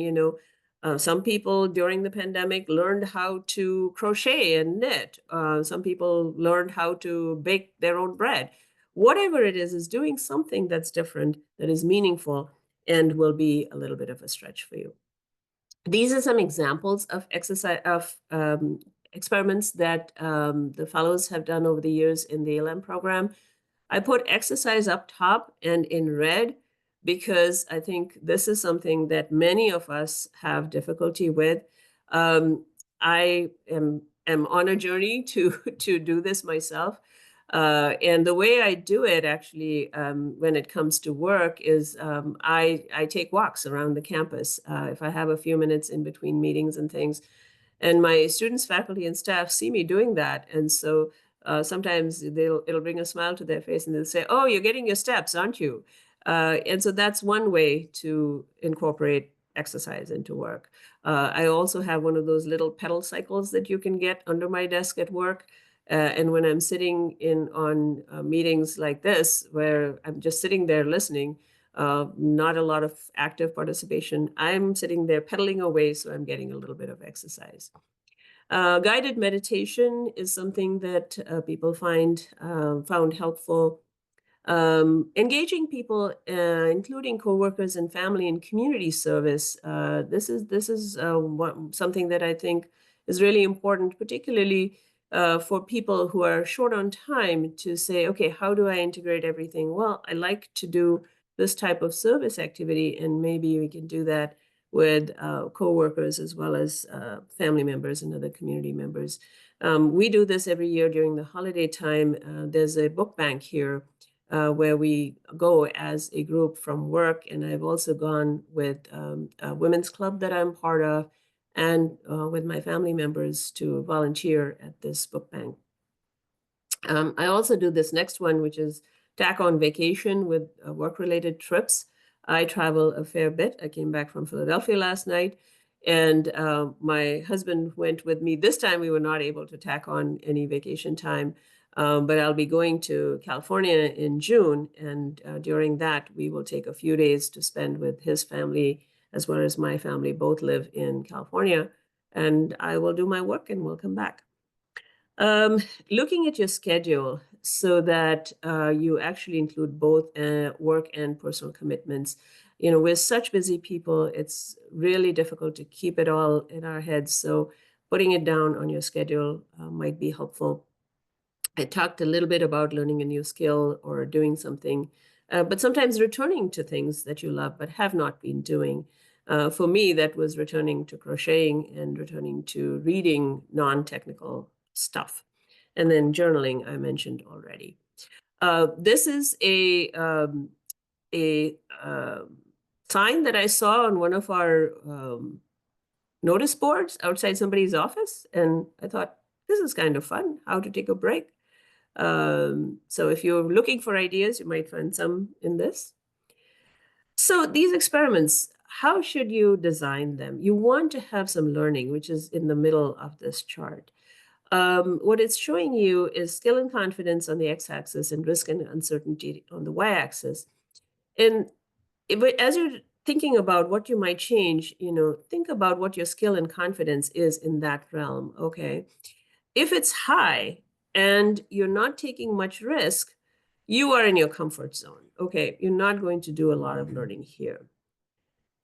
Some people during the pandemic learned how to crochet and knit. Some people learned how to bake their own bread. Whatever it is doing something that's different, that is meaningful, and will be a little bit of a stretch for you. These are some examples of experiments that the fellows have done over the years in the ALM program. I put exercise up top and in red because I think this is something that many of us have difficulty with. I am on a journey to do this myself. And the way I do it actually, when it comes to work, is I take walks around the campus. If I have a few minutes in between meetings and things, and my students, faculty, and staff see me doing that. And so sometimes it'll bring a smile to their face, and they'll say, oh, you're getting your steps, aren't you? And so that's one way to incorporate exercise into work. I also have one of those little pedal cycles that you can get under my desk at work. And when I'm sitting on meetings like this, where I'm just sitting there listening, not a lot of active participation, I'm sitting there pedaling away, so I'm getting a little bit of exercise. Guided meditation is something that people found helpful. Engaging people, including coworkers and family and community service. This is something that I think is really important, particularly for people who are short on time, to say, okay, how do I integrate everything? Well, I like to do this type of service activity, and maybe we can do that with coworkers as well as family members and other community members. We do this every year during the holiday time. There's a book bank here where we go as a group from work. And I've also gone with a women's club that I'm part of, and with my family members to volunteer at this book bank. I also do this next one, which is tack on vacation with work-related trips. I travel a fair bit. I came back from Philadelphia last night, and my husband went with me. This time we were not able to tack on any vacation time, but I'll be going to California in June, and during that we will take a few days to spend with his family as well as my family. Both live in California, and I will do my work and we'll come back. Looking at your schedule so that you actually include both work and personal commitments. You know, we're such busy people, it's really difficult to keep it all in our heads. So putting it down on your schedule might be helpful. I talked a little bit about learning a new skill or doing something, but sometimes returning to things that you love but have not been doing. For me, that was returning to crocheting and returning to reading non-technical stuff. And then journaling, I mentioned already. This is a sign that I saw on one of our notice boards outside somebody's office. And I thought, this is kind of fun, how to take a break. So if you're looking for ideas, you might find some in this. So these experiments, how should you design them? You want to have some learning, which is in the middle of this chart. What it's showing you is skill and confidence on the x-axis and risk and uncertainty on the y-axis. And as you're thinking about what you might change, you know, think about what your skill and confidence is in that realm, okay? If it's high and you're not taking much risk, you are in your comfort zone, okay? You're not going to do a lot of learning here.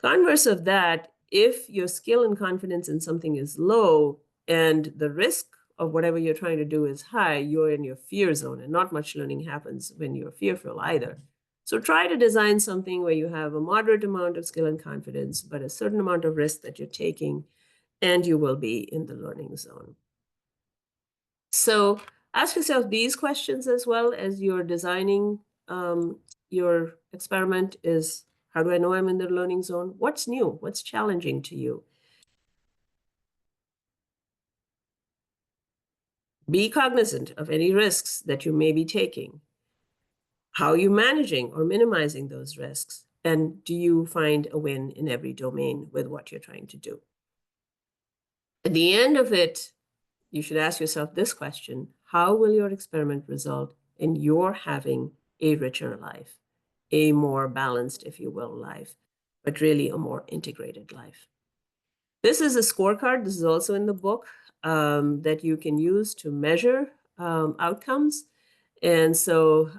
Converse of that, if your skill and confidence in something is low and the risk of whatever you're trying to do is high, you're in your fear zone, and not much learning happens when you're fearful either. So try to design something where you have a moderate amount of skill and confidence, but a certain amount of risk that you're taking, and you will be in the learning zone. So ask yourself these questions as well as you're designing your experiment is, how do I know I'm in the learning zone? What's new? What's challenging to you? Be cognizant of any risks that you may be taking. How are you managing or minimizing those risks? And do you find a win in every domain with what you're trying to do? At the end of it, you should ask yourself this question: how will your experiment result in your having a richer life, a more balanced, if you will, life, but really a more integrated life? This is a scorecard. This is also in the book that you can use to measure outcomes. And so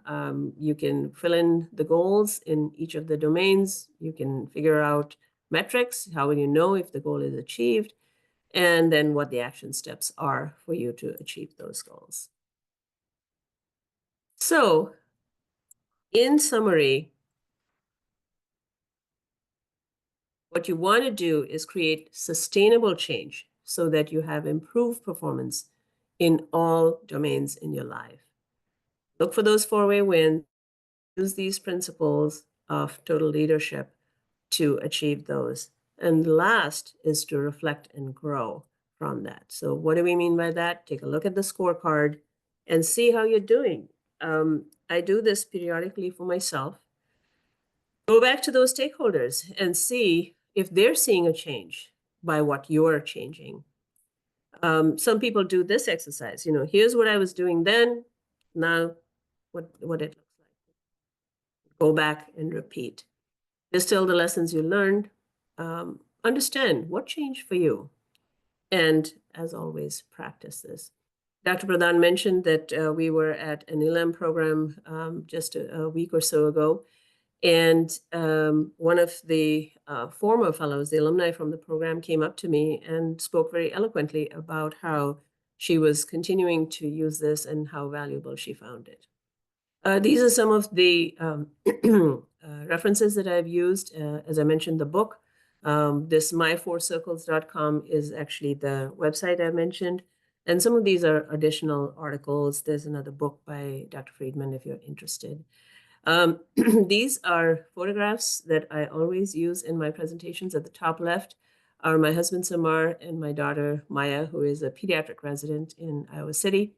you can fill in the goals in each of the domains. You can figure out metrics. How will you know if the goal is achieved? And then what the action steps are for you to achieve those goals. So in summary, what you want to do is create sustainable change so that you have improved performance in all domains in your life. Look for those four-way wins. Use these principles of total leadership to achieve those. And last is to reflect and grow from that. So what do we mean by that? Take a look at the scorecard and see how you're doing. I do this periodically for myself. Go back to those stakeholders and see if they're seeing a change by what you're changing. Some people do this exercise. You know, here's what I was doing then. Now, what it looks like. Go back and repeat. Distill the lessons you learned. Understand what changed for you. And as always, practice this. Dr. Pradhan mentioned that we were at an ILM program just a week or so ago. And one of the former fellows, the alumni from the program, came up to me and spoke very eloquently about how she was continuing to use this and how valuable she found it. These are some of the references that I've used. As I mentioned, the book. This my4circles.com is actually the website I mentioned. And some of these are additional articles. There's another book by Dr. Friedman if you're interested. These are photographs that I always use in my presentations. At the top left are my husband, Samar, and my daughter, Maya, who is a pediatric resident in Iowa City.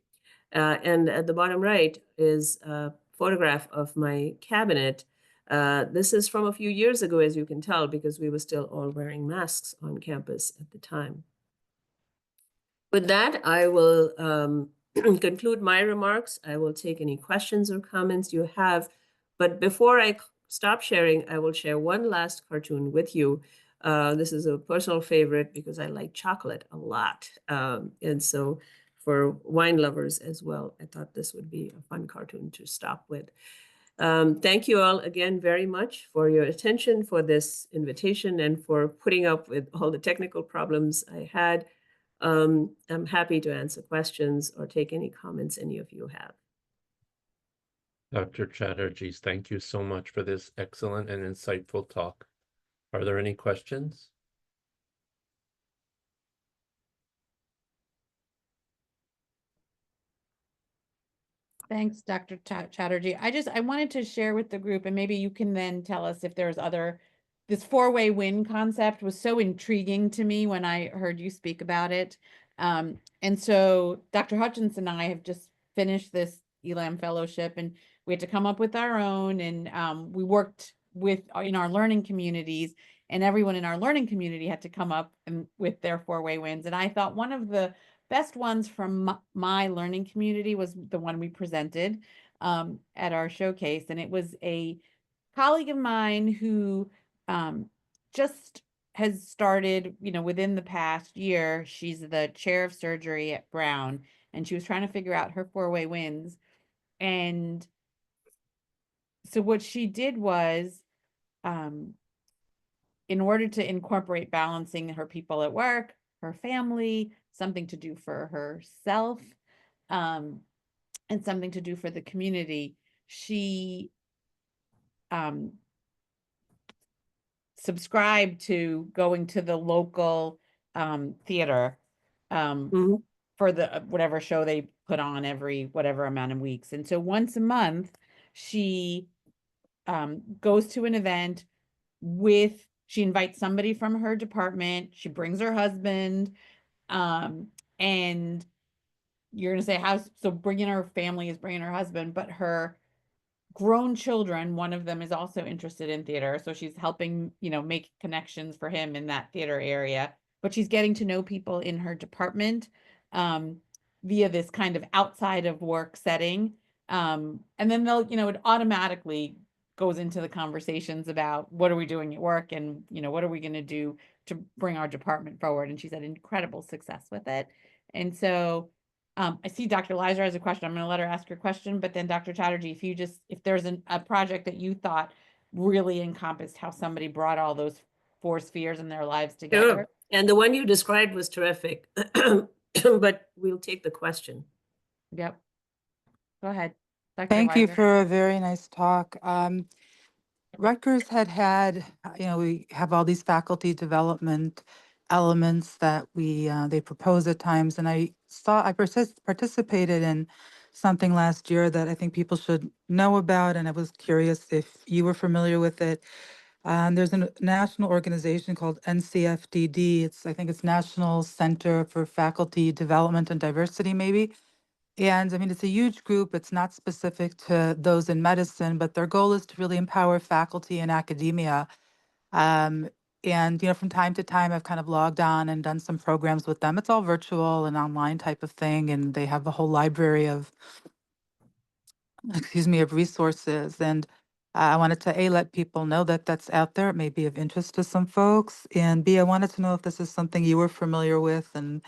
And at the bottom right is a photograph of my cabinet. This is from a few years ago, as you can tell, because we were still all wearing masks on campus at the time. With that, I will conclude my remarks. I will take any questions or comments you have. But before I stop sharing, I will share one last cartoon with you. This is a personal favorite because I like chocolate a lot. And so for wine lovers as well, I thought this would be a fun cartoon to stop with. Thank you all again very much for your attention, for this invitation, and for putting up with all the technical problems I had. I'm happy to answer questions or take any comments any of you have. Dr. Chatterjee, thank you so much for this excellent and insightful talk. Are there any questions? Thanks, Dr. Chatterjee. I wanted to share with the group, and maybe you can then tell us if there's this four-way win concept was so intriguing to me when I heard you speak about it. And so Dr. Hutchins and I have just finished this ELAM fellowship, and we had to come up with our own, and we worked in our learning communities, and everyone in our learning community had to come up with their four-way wins. And I thought one of the best ones from my learning community was the one we presented at our showcase. And it was a colleague of mine who just has started, within the past year. She's the chair of surgery at Brown, and she was trying to figure out her four-way wins. And so what she did was, in order to incorporate balancing her people at work, her family, something to do for herself, and something to do for the community, she subscribed to going to the local theater for the whatever show they put on every whatever amount of weeks. And so once a month, she goes to an event she invites somebody from her department, she brings her husband, and you're going to say, so bringing her family is bringing her husband, but her grown children, one of them is also interested in theater. So she's helping, make connections for him in that theater area, but she's getting to know people in her department via this kind of outside of work setting. And then they'll, it automatically goes into the conversations about what are we doing at work, and, what are we going to do to bring our department forward. And she's had incredible success with it. And so I see Dr. Leiser has a question. I'm going to let her ask her question, but then Dr. Chatterjee, if there's a project that you thought really encompassed how somebody brought all those four spheres in their lives together. Sure. And the one you described was terrific, but we'll take the question. Yep. Go ahead. Dr. Thank you Leiser. for a very nice talk. Rutgers had, we have all these faculty development elements that they propose at times. And I participated in something last year that I think people should know about. And I was curious if you were familiar with it. There's a national organization called NCFDD. I think it's National Center for Faculty Development and Diversity, maybe. And I mean, it's a huge group. It's not specific to those in medicine, but their goal is to really empower faculty and academia. And, from time to time, I've kind of logged on and done some programs with them. It's all virtual and online type of thing. And they have a whole library of resources. And I wanted to let people know that that's out there. It may be of interest to some folks. And B, I wanted to know if this is something you were familiar with, and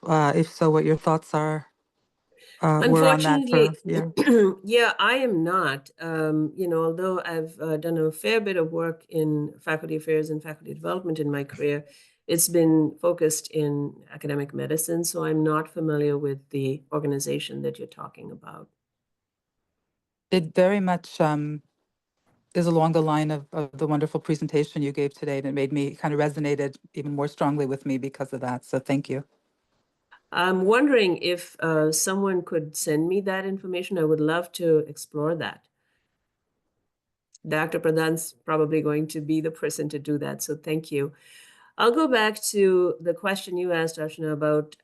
if so, what your thoughts were on that. Unfortunately, Yeah. yeah, I am not. Although I've done a fair bit of work in faculty affairs and faculty development in my career, it's been focused in academic medicine. So I'm not familiar with the organization that you're talking about. It very much is along the line of the wonderful presentation you gave today, and it made me kind of resonated even more strongly with me because of that. So thank you. I'm wondering if someone could send me that information. I would love to explore that. Dr. Pradhan's probably going to be the person to do that. So thank you. I'll go back to the question you asked, Archana, about,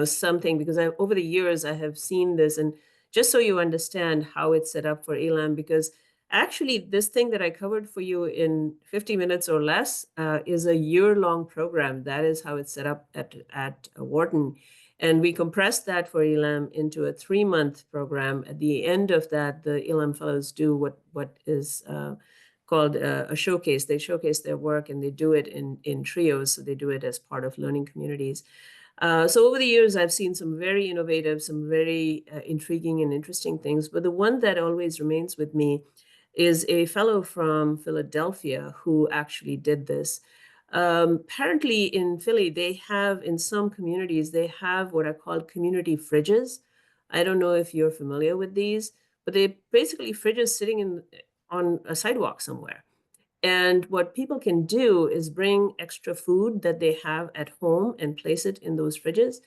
something, because over the years, I have seen this, and just so you understand how it's set up for ELAM, because Actually, this thing that I covered for you in 50 minutes or less is a year-long program. That is how it's set up at Wharton. And we compressed that for ELAM into a 3-month program. At the end of that, the ELAM fellows do what is called a showcase. They showcase their work and they do it in trios. So they do it as part of learning communities. So over the years, I've seen some very innovative, some very intriguing and interesting things. But the one that always remains with me is a fellow from Philadelphia who actually did this. Apparently in Philly, they have, in some communities, they have what are called community fridges. I don't know if you're familiar with these, but they're basically fridges sitting on a sidewalk somewhere. And what people can do is bring extra food that they have at home and place it in those fridges.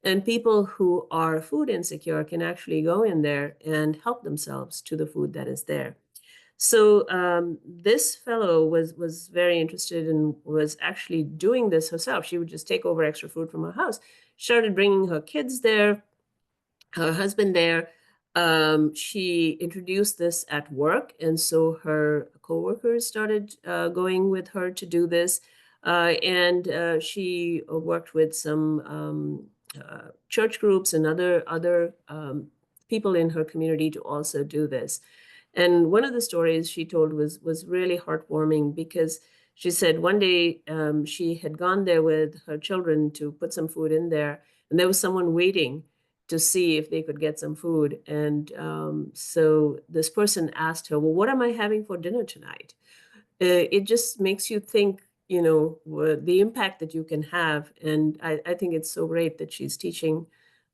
And people who are food insecure can actually go in there and help themselves to the food that is there. So this fellow was very interested and was actually doing this herself. She would just take over extra food from her house, started bringing her kids there, her husband there. She introduced this at work, and so her coworkers started going with her to do this. And she worked with some church groups and other people in her community to also do this. And one of the stories she told was really heartwarming because she said one day she had gone there with her children to put some food in there, and there was someone waiting to see if they could get some food. And so this person asked her, well, what am I having for dinner tonight? It just makes you think, you know, the impact that you can have. And I think it's so great that she's teaching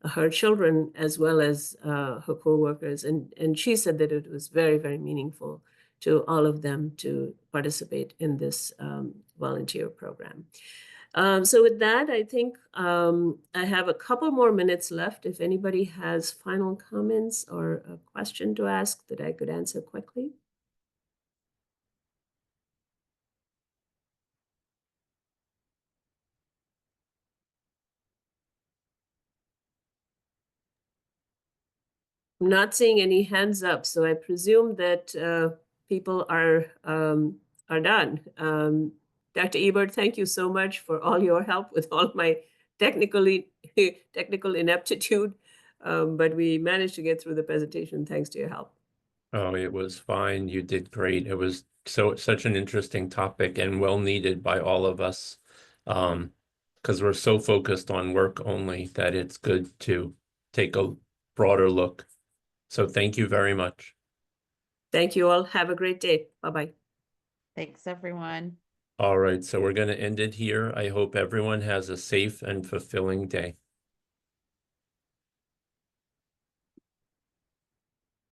her children as well as her co-workers. And she said that it was very, very meaningful to all of them to participate in this volunteer program. So with that, I think I have a couple more minutes left. If anybody has final comments or a question to ask that I could answer quickly. I'm not seeing any hands up, so I presume that people are done. Dr. Ebert, thank you so much for all your help with all my technical ineptitude, but we managed to get through the presentation thanks to your help. Oh, it was fine. You did great. It was such an interesting topic and well needed by all of us. Because we're so focused on work only that it's good to take a broader look. So thank you very much. Thank you all. Have a great day. Bye-bye. Thanks, everyone. All right, so we're going to end it here. I hope everyone has a safe and fulfilling day.